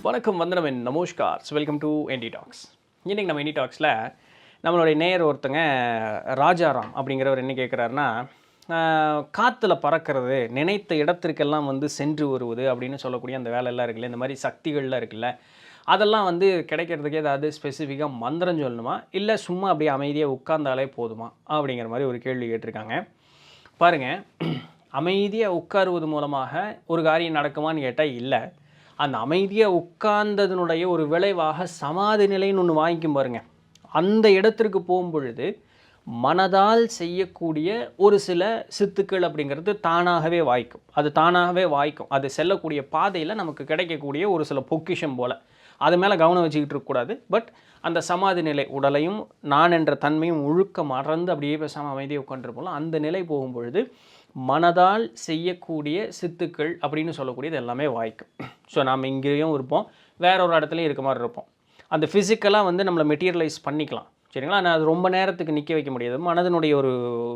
வணக்கம் வந்தனம் என் நமஸ்கார் welcome to NT tax. இன்றைக்கி நம்ம என்டி டாக்ஸில் நம்மளுடைய நேயர் ஒருத்தங்க ராஜாராம் அப்படிங்கிறவர் என்ன கேட்குறாருன்னா, காற்றுல பறக்கிறது, நினைத்த இடத்திற்கெல்லாம் வந்து சென்று வருவது அப்படின்னு சொல்லக்கூடிய அந்த வேலையெல்லாம் இருக்குல்ல, இந்த மாதிரி சக்திகள்லாம் இருக்குல்ல, அதெல்லாம் வந்து கிடைக்கிறதுக்கு ஏதாவது ஸ்பெசிஃபிக்காக மந்திரம் சொல்லணுமா, இல்லை சும்மா அப்படியே அமைதியாக உட்கார்ந்தாலே போதுமா அப்படிங்கிற மாதிரி ஒரு கேள்வி கேட்டிருக்காங்க. பாருங்கள், அமைதியாக உட்காருவது மூலமாக ஒரு காரியம் நடக்குமான்னு கேட்டால் இல்லை. அந்த அமைதியாக உட்கார்ந்ததனுடைய ஒரு விளைவாக சமாதி நிலைன்னு ஒன்று வாங்கிக்கும் பாருங்கள். அந்த இடத்திற்கு போகும்பொழுது மனதால் செய்யக்கூடிய ஒரு சில சித்துக்கள் அப்படிங்கிறது தானாகவே வாய்க்கும். அது செல்லக்கூடிய பாதையில் நமக்கு கிடைக்கக்கூடிய ஒரு சில பொக்கிஷம் போல். அது மேலே கவனம் வச்சுக்கிட்டு இருக்கக்கூடாது. பட் அந்த சமாதி நிலை, உடலையும் நான் என்ற தன்மையும் முழுக்க மறந்து அப்படியே பேசாமல் அமைதியாக உட்காந்துருப்போம். அந்த நிலை போகும்பொழுது மனதால் செய்யக்கூடிய சித்துக்கள் அப்படின்னு சொல்லக்கூடியது எல்லாமே வாய்க்கும். ஸோ நாம் இங்கேயும் இருப்போம், வேற ஒரு இடத்துலையும் இருக்க மாதிரி இருப்போம். அந்த ஃபிசிக்கலாக வந்து நம்மளை மெட்டீரியலைஸ் பண்ணிக்கலாம், சரிங்களா. ஆனால் அது ரொம்ப நேரத்துக்கு நிற்க வைக்க முடியாது. மனதினுடைய ஒரு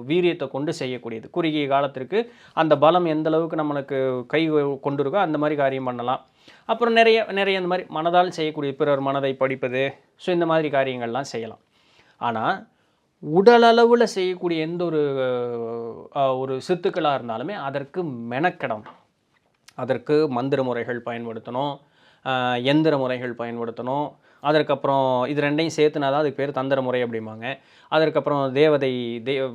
வீரியத்தை கொண்டு செய்யக்கூடியது. குறுகிய காலத்திற்கு அந்த பலம் எந்த அளவுக்கு நம்மளுக்கு கை கொண்டு இருக்கோ அந்த மாதிரி காரியம் பண்ணலாம். அப்புறம் நிறைய இந்த மாதிரி மனதால் செய்யக்கூடிய பிறர் மனதை படிப்பது, ஸோ இந்த மாதிரி காரியங்கள்லாம் செய்யலாம். ஆனால் உடலளவில் செய்யக்கூடிய எந்த ஒரு சித்துக்களாக இருந்தாலுமே அதற்கு மெனக்கெடணும். அதற்கு மந்திர முறைகள் பயன்படுத்தணும், எந்திர முறைகள் பயன்படுத்தணும். அதற்கப்புறம் இது ரெண்டையும் சேர்த்துனா தான் அதுக்கு பேர் தந்திர முறை அப்படிம்பாங்க. அதற்கப்புறம் தெய்வ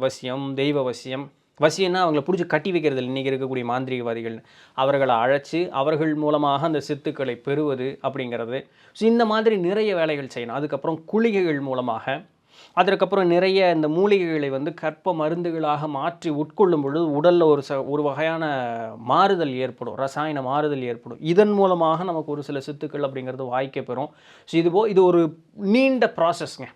வசியம். வசியம்னா அவங்கள பிடிச்சி கட்டி வைக்கிறது இல்லை. இன்றைக்கி இருக்கக்கூடிய மாந்திரிகவாதிகள் அவர்களை அழைச்சி அவர்கள் மூலமாக அந்த சித்துக்களை பெறுவது அப்படிங்கிறது. ஸோ இந்த மாதிரி நிறைய வேலைகள் செய்யணும். அதுக்கப்புறம் குளிகைகள் மூலமாக, அதற்கப்புறம் நிறைய இந்த மூலிகைகளை வந்து கற்ப மருந்துகளாக மாற்றி உட்கொள்ளும் பொழுது உடலில் ஒரு வகையான மாறுதல் ஏற்படும், ரசாயன மாறுதல் ஏற்படும். இதன் மூலமாக நமக்கு ஒரு சில சித்துக்கள் அப்படிங்கிறது வாய்க்கப்பெறும். ஸோ இது ஒரு நீண்ட ப்ராசஸ்ங்க.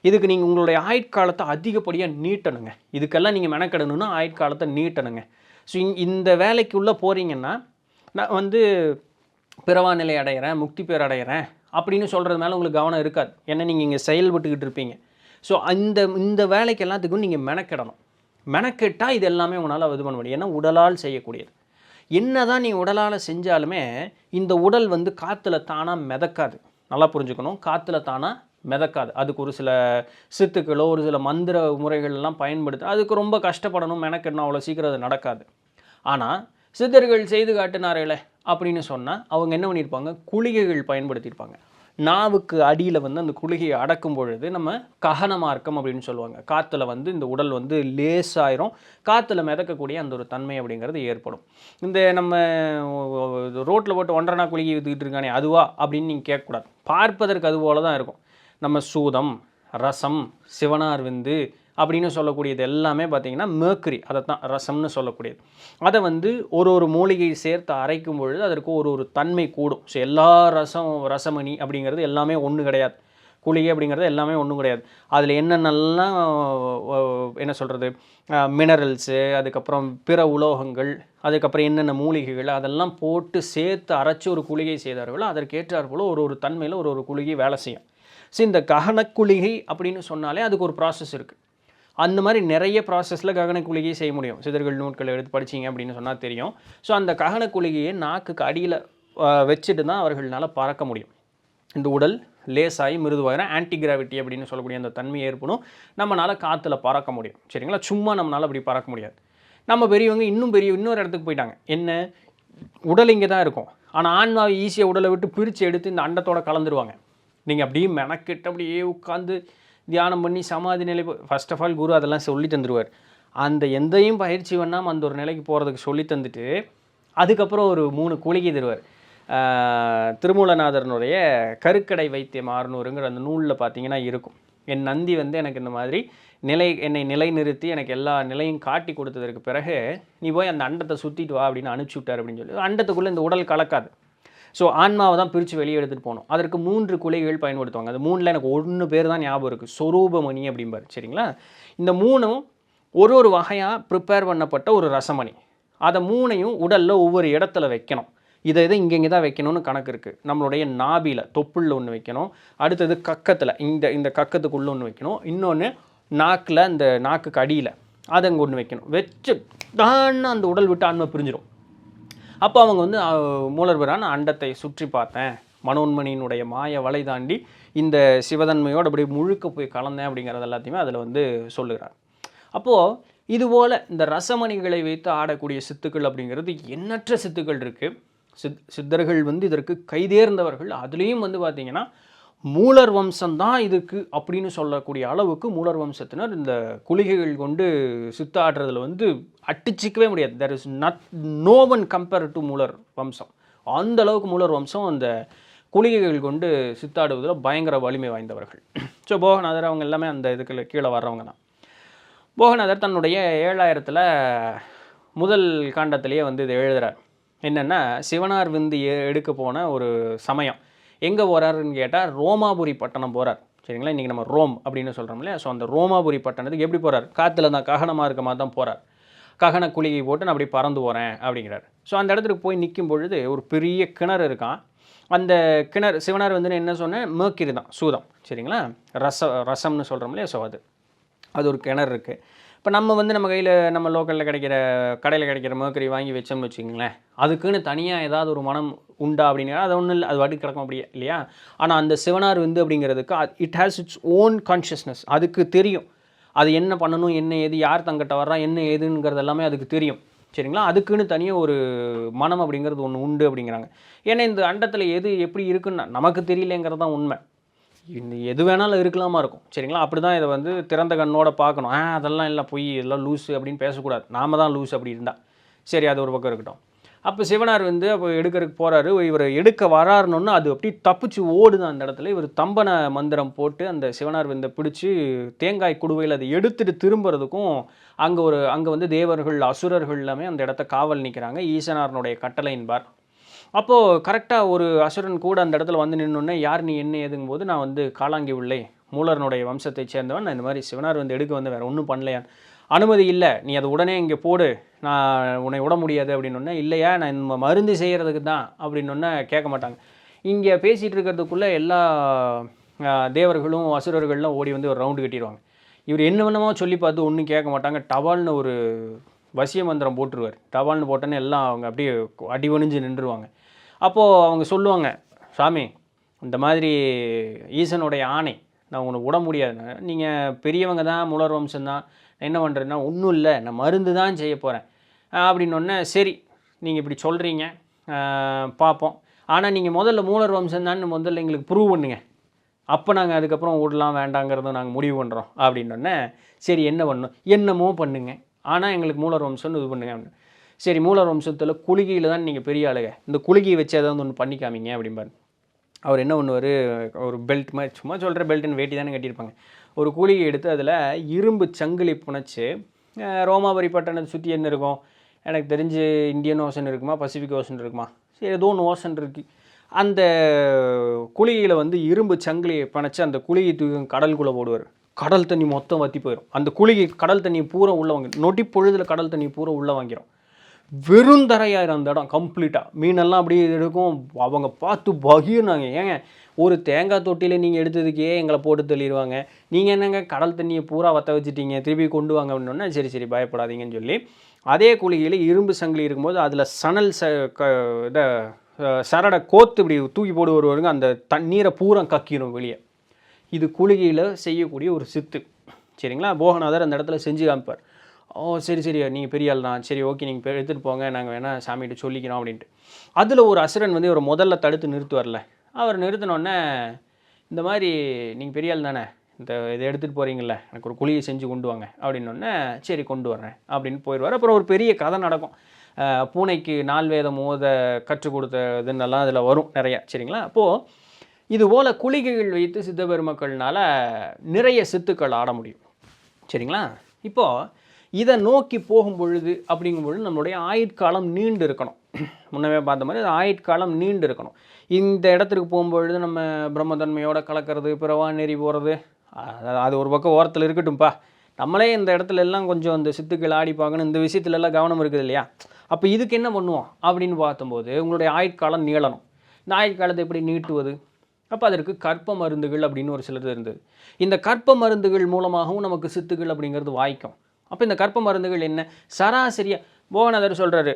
இதுக்கு நீங்கள் உங்களுடைய ஆயுட்காலத்தை அதிகப்படியாக நீட்டணுங்க. இதுக்கெல்லாம் நீங்கள் மெனக்கெடணுன்னா ஆயுட்காலத்தை நீட்டணுங்க. ஸோ இந்த வேலைக்குள்ளே போகிறீங்கன்னா, நான் வந்து பிறவா நிலை அடைகிறேன், முக்தி பேர் அடைகிறேன் அப்படின்னு சொல்கிறது மேலே உங்களுக்கு கவனம் இருக்காது. ஏன்னா நீங்கள் இங்கே செயல்பட்டுக்கிட்டு இருப்பீங்க. ஸோ இந்த வேலைக்கு எல்லாத்துக்கும் நீங்கள் மெனக்கெடணும். மெனக்கெட்டால் இது எல்லாமே உங்களால் இது பண்ண முடியும். ஏன்னா உடலால் செய்யக்கூடியது. என்ன தான் நீங்கள் உடலால் செஞ்சாலுமே இந்த உடல் வந்து காற்றுல தானாக மிதக்காது. நல்லா புரிஞ்சுக்கணும், காற்றுல தானாக மிதக்காது. அதுக்கு ஒரு சில சித்துக்களோ ஒரு சில மந்திர முறைகள்லாம் பயன்படுத்த அதுக்கு ரொம்ப கஷ்டப்படணும், மெனக்கெடணும். அவ்வளோ சீக்கிரம் அது நடக்காது. ஆனால் சித்தர்கள் செய்து காட்டினார்களே அப்படின்னு சொன்னால் அவங்க என்ன பண்ணியிருப்பாங்க, குளிகைகள் பயன்படுத்தியிருப்பாங்க. நாவுக்கு அடியில் வந்து அந்த குளிகையை அடக்கும் பொழுது நம்ம ககன மார்க்கம் அப்படின்னு சொல்லுவாங்க. காற்றுல வந்து இந்த உடல் வந்து லேசாயிரும், காற்றுல மிதக்கக்கூடிய அந்த ஒரு தன்மை அப்படிங்கிறது ஏற்படும். இந்த நம்ம ரோட்டில் போட்டு ஒன்றரை குளிகை ஊற்றிக்கிட்டு இருக்கானே அதுவா அப்படின்னு நீங்கள் கேட்கக்கூடாது. பார்ப்பதற்கு அது போல தான் இருக்கும். நம்ம சூதம், ரசம், சிவனார் விந்து அப்படின்னு சொல்லக்கூடியது எல்லாமே பார்த்திங்கன்னா மேர்க்குரி, அதை தான் ரசம்னு சொல்லக்கூடியது. அதை வந்து ஒரு மூலிகை சேர்த்து அரைக்கும் பொழுது அதற்கு ஒரு தன்மை கூடும். ஸோ எல்லா ரசமணி அப்படிங்கிறது எல்லாமே ஒன்று கிடையாது. குளிகை அப்படிங்கிறது எல்லாமே ஒன்றும் கிடையாது. அதில் என்னென்னலாம் என்ன சொல்கிறது, மினரல்ஸு, அதுக்கப்புறம் பிற உலோகங்கள், அதுக்கப்புறம் என்னென்ன மூலிகைகள் அதெல்லாம் போட்டு சேர்த்து அரைச்சி ஒரு குளிகை செய்தார்களோ அதற்கேற்றார் போல் ஒரு தன்மையில் ஒரு குளிகை வேலை செய்யும். ஸோ இந்த ககனக்குளிகை அப்படின்னு சொன்னாலே அதுக்கு ஒரு ப்ராசஸ் இருக்குது. அந்த மாதிரி நிறைய ப்ராசஸில் ககனக்குளிகையை செய்ய முடியும். சிதர்கள் நூட்களை எடுத்து படிச்சிங்க அப்படின்னு சொன்னால் தெரியும். ஸோ அந்த ககனக்குளிகையை நாக்குக்கு அடியில் வச்சுட்டு தான் அவர்களால் பறக்க முடியும். இந்த உடல் லேசாகி மிருதுவாகினா ஆன்டிகிராவிட்டி அப்படின்னு சொல்லக்கூடிய அந்த தன்மை ஏற்படும். நம்மளால் காற்றுல பறக்க முடியும், சரிங்களா. சும்மா நம்மளால் அப்படி பறக்க முடியாது. நம்ம பெரியவங்க இன்னொரு இடத்துக்கு போயிட்டாங்க. என்ன, உடல் இங்கே தான் இருக்கும், ஆனால் ஆன்மாவை ஈஸியாக உடலை விட்டு பிரித்து எடுத்து இந்த அண்டத்தோடு கலந்துருவாங்க. நீங்கள் அப்படியே மெனக்கிட்டு அப்படியே உட்காந்து தியானம் பண்ணி சமாதி நிலை, ஃபர்ஸ்ட் ஆஃப் ஆல் குரு அதெல்லாம் சொல்லி தந்துடுவார். அந்த எந்தையும் பயிற்சி பண்ணாமல் அந்த ஒரு நிலைக்கு போகிறதுக்கு சொல்லி தந்துட்டு அதுக்கப்புறம் ஒரு 3 குளிகை தருவார். திருமூலநாதரனுடைய கருக்கடை வைத்தியம் 600ங்கிற அந்த நூலில் பார்த்தீங்கன்னா இருக்கும். என் நந்தி வந்து எனக்கு இந்த மாதிரி என்னை நிலைநிறுத்தி எனக்கு எல்லா நிலையும் காட்டி கொடுத்ததற்கு பிறகு நீ போய் அந்த அண்டத்தை சுற்றிட்டு வா அப்படின்னு அனுப்பிச்சி விட்டார் அப்படின்னு சொல்லி. அண்டத்துக்குள்ளே இந்த உடல் கலக்காது. ஸோ ஆன்மாவை தான் பிரித்து வெளியே எடுத்துகிட்டு போகணும். அதற்கு 3 குளிகைகள் பயன்படுத்துவாங்க. அந்த 3ல் எனக்கு 1 பேர் தான் ஞாபகம் இருக்குது, சொரூபமணி அப்படிம்பார், சரிங்களா. இந்த 3ம் ஒரு வகையாக ப்ரிப்பேர் பண்ணப்பட்ட ஒரு ரசமணி. அதை 3ஐயும் உடலில் ஒவ்வொரு இடத்துல வைக்கணும். இதை இங்கே தான் வைக்கணும்னு கணக்கு இருக்குது. நம்மளுடைய நாபியில் தொப்புளில் ஒன்று வைக்கணும், அடுத்தது கக்கத்தில் இந்த கக்கத்துக்குள்ளே ஒன்று வைக்கணும், இன்னொன்று நாக்கில் இந்த நாக்குக்கு அடியில் அதை அங்கே ஒன்று வைக்கணும். வச்சு தான் அந்த உடல் விட்டு ஆன்மை பிரிஞ்சிடும். அப்போ அவங்க வந்து மூலர்பரான அண்டத்தை சுற்றி பார்த்தேன், மனோன்மணியினுடைய மாய வலை தாண்டி இந்த சிவதன்மையோடு அப்படி முழுக்க போய் கலந்தேன் அப்படிங்கிறது எல்லாத்தையுமே அதில் வந்து சொல்லுகிறார். அப்போது இதுபோல் இந்த ரசமணிகளை வைத்து ஆடக்கூடிய சித்துக்கள் அப்படிங்கிறது எண்ணற்ற சித்துக்கள் இருக்குது. சித்தர்கள் வந்து இதற்கு கைதேர்ந்தவர்கள். அதுலேயும் வந்து பார்த்திங்கன்னா மூலர் வம்சம்தான் இதுக்கு அப்படின்னு சொல்லக்கூடிய அளவுக்கு மூலர் வம்சத்தினர் இந்த குளிகைகள் கொண்டு சித்தாடுறதுல வந்து அட்டிச்சிக்கவே முடியாது. There is no one compare to மூலர் வம்சம். அந்த அளவுக்கு மூலர் வம்சம் அந்த குளிகைகள் கொண்டு சித்தாடுவதில் பயங்கர வலிமை வாய்ந்தவர்கள். ஸோ போகநாதர் அவங்க எல்லாமே அந்த இதுக்கு கீழே வர்றவங்க தான். போகநாதர் தன்னுடைய 7000 முதல் காண்டத்திலேயே வந்து இதை எழுதுகிறார். என்னென்னா சிவனார் விந்து எடுக்க போன ஒரு சமயம் எங்கே போகிறாருன்னு கேட்டால் ரோமாபுரி பட்டணம் போகிறார். சரிங்களா, இன்றைக்கி நம்ம ரோம் அப்படின்னு சொல்கிறோம் இல்லையா. ஸோ அந்த ரோமாபுரி பட்டணத்துக்கு எப்படி போகிறார்? காற்றுல தான் ககனமாக இருக்க மாதிரி தான் போகிறார். ககன குளிகை போட்டு நான் அப்படி பறந்து போகிறேன் அப்படிங்கிறார். ஸோ அந்த இடத்துக்கு போய் நிற்கும் பொழுது ஒரு பெரிய கிணறு இருக்கான். அந்த கிணறு சிவனார் வந்து என்ன சொன்னேன், மேர்க்கிரி தான், சூதம். சரிங்களா, ரசம்னு சொல்கிறோம் இல்லையா. ஸோ அது ஒரு கிணறு இருக்குது. இப்போ நம்ம வந்து நம்ம கையில் நம்ம லோக்கலில் கிடைக்கிற கடையில் கிடைக்கிற மேர்க்கரி வாங்கி வச்சோம்னு வச்சுக்கிங்களேன், அதுக்குன்னு தனியாக ஏதாவது ஒரு மனம் உண்டா அப்படின்னா அது ஒன்றும் இல்லை, அது வாட்டி கிடக்கும் அப்படியே இல்லையா. ஆனால் அந்த சிவனார் விந்து அப்படிங்கிறதுக்கு it has its own consciousness. அதுக்கு தெரியும் அது என்ன பண்ணணும், என்ன ஏது, யார் தங்கிட்ட வர்றா, என்ன ஏதுங்கிறது எல்லாமே அதுக்கு தெரியும். சரிங்களா, அதுக்குன்னு தனியாக ஒரு மனம் அப்படிங்கிறது ஒன்று உண்டு அப்படிங்கிறாங்க. ஏன்னா இந்த அண்டத்தில் எது எப்படி இருக்குன்னு நமக்கு தெரியலேங்கிறது தான் உண்மை. எது வேணாலும் இருக்கலாமா இருக்கும். சரிங்களா, அப்படி தான் இதை வந்து திறந்த கண்ணோட பார்க்கணும். அதெல்லாம் இல்லை, பொய், இதெல்லாம் லூஸு அப்படின்னு பேசக்கூடாது. நாம தான் லூஸ் அப்படி இருந்தால். சரி, அது ஒரு பக்கம் இருக்கட்டும். அப்போ சிவனார் வந்து அப்போ எடுக்கிறதுக்கு போகிறாரு. இவர் எடுக்க வராருன்னு அது அப்படி தப்பிச்சு ஓடுது. அந்த இடத்துல இவர் தம்பன மந்திரம் போட்டு அந்த சிவனார் விந்தை பிடிச்சி தேங்காய் குடுவையில் அதை எடுத்துகிட்டு திரும்புறதுக்கும் அங்கே வந்து தேவர்கள் அசுரர்கள் எல்லாமே அந்த இடத்த காவல் நிற்கிறாங்க. ஈசனாரனுடைய கட்டளையின்பார். அப்போது கரெக்டாக ஒரு அசுரன் கூட அந்த இடத்துல வந்து நின்னோடனே, யார் நீ என்ன ஏதுங்கும் போது, நான் வந்து காலாங்கி உள்ளே மூலரனுடைய வம்சத்தை சேர்ந்தவன், நான் இந்த மாதிரி சிவனார் வந்து எடுக்க வந்து வேறு ஒன்றும் பண்ணலையான், அனுமதி இல்லை, நீ அதை உடனே இங்கே போடு, நான் உன்னை விட முடியாது அப்படின்னொன்னே, இல்லையா நான் இந்த மருந்து செய்கிறதுக்கு தான் அப்படின்னொன்னே கேட்க மாட்டாங்க. இங்கே பேசிகிட்டு இருக்கிறதுக்குள்ளே எல்லா தேவர்களும் அசுரர்கள்லாம் ஓடி வந்து ஒரு ரவுண்டு கட்டிடுவாங்க. இவர் என்ன வேணுமோ சொல்லி பார்த்து ஒன்றும் கேட்க மாட்டாங்க. டவால்னு ஒரு வசிய மந்திரம் போட்டுருவார். டவால்னு போட்டோன்னே எல்லாம் அவங்க அப்படியே அடிவணிஞ்சு நின்றுவாங்க. அப்போது அவங்க சொல்லுவாங்க, சாமி இந்த மாதிரி ஈசனுடைய ஆணை, நான் உனக்கு விட முடியாது, நீங்கள் பெரியவங்க தான், மூலர் வம்சம்தான், என்ன பண்ணுறேன்னா ஒன்றும் இல்லை, நான் மருந்து தான் செய்ய போகிறேன் அப்படின்னொன்னே, சரி நீங்கள் இப்படி சொல்கிறீங்க, பார்ப்போம், ஆனால் நீங்கள் முதல்ல மூலர் வம்சம்தான்னு முதல்ல எங்களுக்கு ப்ரூவ் பண்ணுங்க, அப்போ நாங்கள் அதுக்கப்புறம் விடலாம் வேண்டாங்கிறத நாங்கள் முடிவு பண்ணுறோம் அப்படின்னொன்னே, சரி என்ன பண்ணணும், என்னமோ பண்ணுங்க, ஆனால் எங்களுக்கு மூலர் வம்சம்னு இது பண்ணுங்க அப்படின்னு. சரி, மூலர் வம்சத்தில் குளிகையில் தான் நீங்கள் பெரிய ஆளுங்க, இந்த குளிகையை வச்சு ஏதாவது ஒன்று பண்ணிக்காமிங்க அப்படிம்பார். அவர் என்ன பண்ணுவார், ஒரு பெல்ட் மாதிரி, சும்மா சொல்கிற பெல்ட்டுன்னு வேட்டி தானே கட்டியிருப்பாங்க, ஒரு குளிகை எடுத்து அதில் இரும்பு சங்கிலி புனைச்சி, ரோமாபுரி பட்டணத்தை சுற்றி என்ன இருக்கும், எனக்கு தெரிஞ்சு இந்தியன் ஓஷன் இருக்குமா, பசிபிக் ஓஷன் இருக்குமா, சரி ஏதோ ஒன்று ஓஷன் இருக்குது, அந்த குளிகையில் வந்து இரும்பு சங்கிலியை பிணைச்சி அந்த குளிகை தூக்கி கடலுக்குள்ளே போடுவார். கடல் தண்ணி மொத்தம் வற்றி போயிடும். அந்த குளிகை கடல் தண்ணி பூரா உள்ளே வாங்கிடும். நொடி பொழுதில் கடல் தண்ணி பூரா உள்ளே வாங்கிடும். வெறுந்தரையாயிரம் அந்த இடம் கம்ப்ளீட்டாக. மீனெல்லாம் அப்படி இருக்கும். அவங்க பார்த்து பகிர்னாங்க, ஏங்க ஒரு தேங்காய் தொட்டியில் நீங்கள் எடுத்ததுக்கே எங்களை போட்டு தள்ளிடுவாங்க, நீங்கள் என்னங்க கடல் தண்ணியை பூரா வற்ற வச்சுட்டீங்க, திருப்பி கொண்டு வாங்க அப்படின்னா, சரி சரி பயப்படாதீங்கன்னு சொல்லி அதே குளிகையில் இரும்பு சங்கிலி இருக்கும்போது அதில் சணல் இதை சரடை கோத்து இப்படி தூக்கி போடு வருவாருங்க. அந்த தண்ணீரை பூரா கக்கிடும் வெளியே. இது குளிகையில் செய்யக்கூடிய ஒரு சித்து. சரிங்களா, போகநாதர் அந்த இடத்துல செஞ்சு காமிப்பார். சரி சரி நீங்கள் பெரிய ஆள் தான், சரி ஓகே நீங்கள் எடுத்துகிட்டு போங்க, நாங்கள் வேணால் சாமிகிட்ட சொல்லிக்கிறோம் அப்படின்ட்டு. அதில் ஒரு அசுரன் வந்து ஒரு முதல்ல தடுத்து நிறுத்துவார்ல, அவர் நிறுத்தினோடனே, இந்த மாதிரி நீங்கள் பெரிய ஆள் தானே, இதை எடுத்துகிட்டு போகிறீங்கள, எனக்கு ஒரு குழியை செஞ்சு கொண்டு வாங்க அப்படின்னோடனே, சரி கொண்டு வர்றேன் அப்படின்னு போயிடுவார். அப்புறம் ஒரு பெரிய கதை நடக்கும். பூனைக்கு 4 வேதம் ஓத கற்றுக் கொடுத்ததுன்னெல்லாம் அதில் வரும் நிறையா. சரிங்களா, அப்போது இதுபோல் குளிகைகள் வைத்து சித்த பெருமக்கள்னால் நிறைய சித்துக்கள் ஆட முடியும். சரிங்களா, இப்போது இதை நோக்கி போகும் பொழுது அப்படிங்கும் பொழுது நம்மளுடைய ஆயுட்காலம் நீண்டு இருக்கணும். முன்னவே பார்த்த மாதிரி ஆயுட்காலம் நீண்டு இருக்கணும். இந்த இடத்துக்கு போகும்பொழுது நம்ம பிரம்மதன்மையோட கலக்கிறது, பிறவா நெறி போகிறது, அது ஒரு பக்கம் ஓரத்தில் இருக்கட்டும்ப்பா, நம்மளே இந்த இடத்துல எல்லாம் கொஞ்சம் இந்த சித்துக்கள் ஆடி பார்க்கணும், இந்த விஷயத்துலலாம் கவனம் இருக்குது இல்லையா. அப்போ இதுக்கு என்ன பண்ணுவோம் அப்படின்னு பார்த்தம்போது உங்களுடைய ஆயுட்காலம் நீளணும். இந்த ஆயுட்காலத்தை எப்படி நீட்டுவது? அப்போ அதற்கு கற்ப மருந்துகள் அப்படின்னு ஒரு சிலது இருந்தது. இந்த கற்ப மருந்துகள் மூலமாகவும் நமக்கு சித்துக்கள் அப்படிங்கிறது வாய்க்கும். அப்போ இந்த கற்ப மருந்துகள் என்ன, சராசரியாக போகநாதர் சொல்கிறாரு,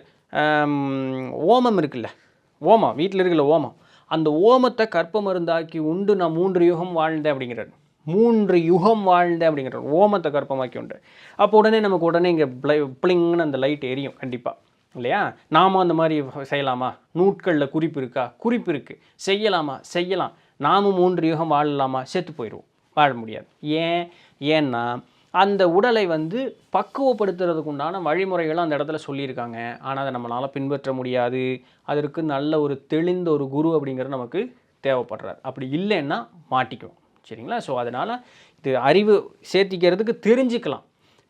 ஓமம் இருக்குல்ல, ஓமம் வீட்டில் இருக்குல்ல ஓமம், அந்த ஓமத்தை கற்ப மருந்தாக்கி உண்டு நான் 3 யுகம் வாழ்ந்தேன் அப்படிங்கிறார். 3 யுகம் வாழ்ந்தேன் அப்படிங்கிறார். ஓமத்தை கற்பமாக்கி உண்டு. அப்போ உடனே நமக்கு உடனே இங்கே பிளிங்னு அந்த லைட் எரியும் கண்டிப்பாக, இல்லையா? நாமும் அந்த மாதிரி செய்யலாமா? நூட்களில் குறிப்பு இருக்கா? குறிப்பு இருக்குது. செய்யலாமா? செய்யலாம். நாமும் 3 யுகம் வாழலாமா? செத்து போயிடுவோம். வாழ முடியாது. ஏன்னா அந்த உடலை வந்து பக்குவப்படுத்துறதுக்கு உண்டான வழிமுறைகளும் அந்த இடத்துல சொல்லியிருக்காங்க. ஆனால் அதை நம்மளால் பின்பற்ற முடியாது. அதற்கு நல்ல ஒரு தெளிந்த ஒரு குரு அப்படிங்கிறது நமக்கு தேவைப்படுறார். அப்படி இல்லைன்னா மாட்டிக்குவோம். சரிங்களா? ஸோ அதனால் இது அறிவு சேர்த்திக்கிறதுக்கு தெரிஞ்சுக்கலாம்,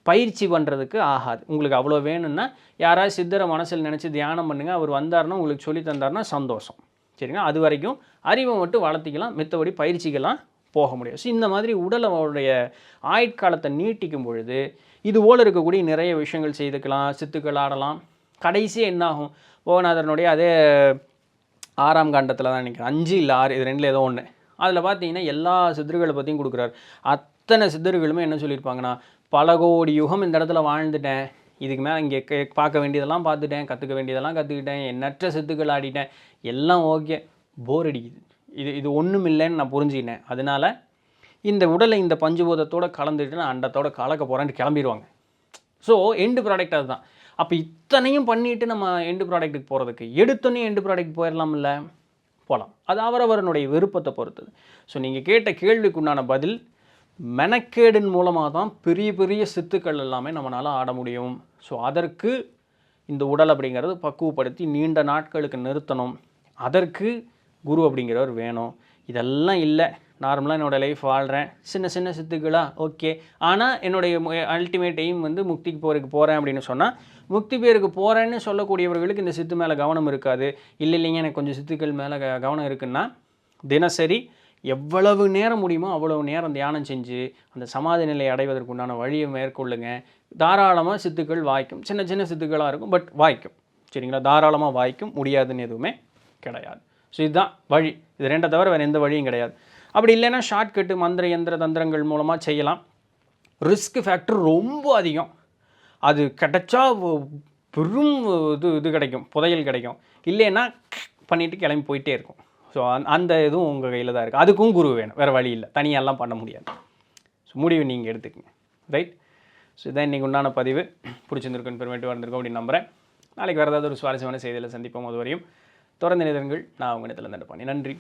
பயிற்சி பண்ணுறதுக்கு ஆகாது. உங்களுக்கு அவ்வளோ வேணும்னா யாராவது சித்தரை மனசில் நினச்சி தியானம் பண்ணுங்கள். அவர் வந்தார்னா உங்களுக்கு சொல்லி தந்தார்னா சந்தோஷம். சரிங்களா? அது வரைக்கும் அறிவை மட்டும் வளர்த்திக்கலாம், மித்தபடி பயிற்சிக்கெல்லாம் போக முடியும். ஸோ இந்த மாதிரி உடலுடைய ஆயுட்காலத்தை நீட்டிக்கும் பொழுது இது போல் இருக்கக்கூடிய நிறைய விஷயங்கள் செய்துக்கலாம். சித்துக்கள் ஆடலாம். கடைசியாக என்னாகும்? போகநாதனுடைய அதே 6ஆம் காண்டத்தில் தான் நினைக்கிறேன், 5 இல்லை 6, இது 2ல் ஏதோ ஒன்று. அதில் பார்த்தீங்கன்னா எல்லா சித்தர்களை பற்றியும் கொடுக்குறாரு. அத்தனை சித்தர்களுமே என்ன சொல்லியிருப்பாங்கன்னா, பல கோடி யுகம் இந்த இடத்துல வாழ்ந்துட்டேன், இதுக்கு மேலே இங்கே பார்க்க வேண்டியதெல்லாம் பார்த்துட்டேன், கற்றுக்க வேண்டியதெல்லாம் கற்றுக்கிட்டேன், எண்ணற்ற சித்துக்கள் ஆடிட்டேன், எல்லாம் ஓகே, போர் அடிக்குது, இது ஒன்றும் இல்லைன்னு நான் புரிஞ்சுக்கினேன். அதனால் இந்த உடலை இந்த பஞ்சபூதத்தோடு கலந்துட்டு நான் அண்டத்தோட கலக்க போகிறேன்ட்டு கிளம்பிடுவாங்க. ஸோ எண்டு ப்ராடக்ட் அதுதான். அப்போ இத்தனையும் பண்ணிவிட்டு நம்ம எண்டு ப்ராடக்ட்டுக்கு போகிறதுக்கு எடுத்தோன்னே எண்டு ப்ராடக்ட் போயிடலாம்ல? போகலாம். அது அவரவரனுடைய விருப்பத்தை பொறுத்தது. ஸோ நீங்கள் கேட்ட கேள்விக்குண்டான பதில், மெனக்கேடின் மூலமாக தான் பெரிய பெரிய சித்துக்கள் எல்லாமே நம்மளால் ஆட முடியும். ஸோ அதற்கு இந்த உடல் அப்படிங்கிறது பக்குவப்படுத்தி நீண்ட நாட்களுக்கு நிறுத்தணும். அதற்கு குரு அப்படிங்கிறவர் வேணும். இதெல்லாம் இல்லை, நார்மலாக என்னோடய லைஃப் வாழ்கிறேன், சின்ன சின்ன சித்துக்களாக ஓகே, ஆனால் என்னுடைய அல்டிமேட் எய்ம் வந்து முக்திக்கு போகிறேன் அப்படின்னு சொன்னால், முக்தி பேருக்கு போகிறேன்னு சொல்லக்கூடியவர்களுக்கு இந்த சித்து மேலே கவனம் இருக்காது. இல்லைங்க எனக்கு கொஞ்சம் சித்துக்கள் மேலே கவனம் இருக்குன்னா, தினசரி எவ்வளவு நேரம் முடியுமோ அவ்வளவு நேரம் தியானம் செஞ்சு அந்த சமாதி நிலை அடைவதற்குண்டான வழியை மேற்கொள்ளுங்க. தாராளமாக சித்துக்கள் வாய்க்கும். சின்ன சின்ன சித்துக்களாக இருக்கும், பட் வாய்க்கும். சரிங்களா? தாராளமாக வாய்க்கும். முடியாதுன்னு எதுவுமே கிடையாது. ஸோ இதுதான் வழி. இது 2 தவிர வேறு எந்த வழியும் கிடையாது. அப்படி இல்லைன்னா ஷார்ட்கட்டு மந்திர யந்திர தந்திரங்கள் மூலமாக செய்யலாம். ரிஸ்க் ஃபேக்டர் ரொம்ப அதிகம். அது கிடைச்சா பெரும் இது கிடைக்கும், புதையல் கிடைக்கும். இல்லைன்னா பண்ணிவிட்டு கிளம்பி போயிட்டே இருக்கும். ஸோ அந்த இதுவும் உங்கள் கையில் தான் இருக்குது. அதுக்கும் குரு வேணும், வேறு வழி இல்லை, தனியாலாம் பண்ண முடியாது. ஸோ முடிவு நீங்கள் எடுத்துக்கங்க. ரைட்? ஸோ இதான் இன்றைக்கி உண்டான பதிவு. பிடிச்சிருந்துருக்குன்னு பெருமைட்டு வந்திருக்கோம் அப்படின்னு நம்புகிறேன். நாளைக்கு வேறு ஏதாவது ஒரு சுவாரஸ்யமான செய்தியில் சந்திப்போம். அது வரையும் தொடர்ந்து நிதங்கள் நான் உங்கள் இடத்துல தண்டை. நன்றி.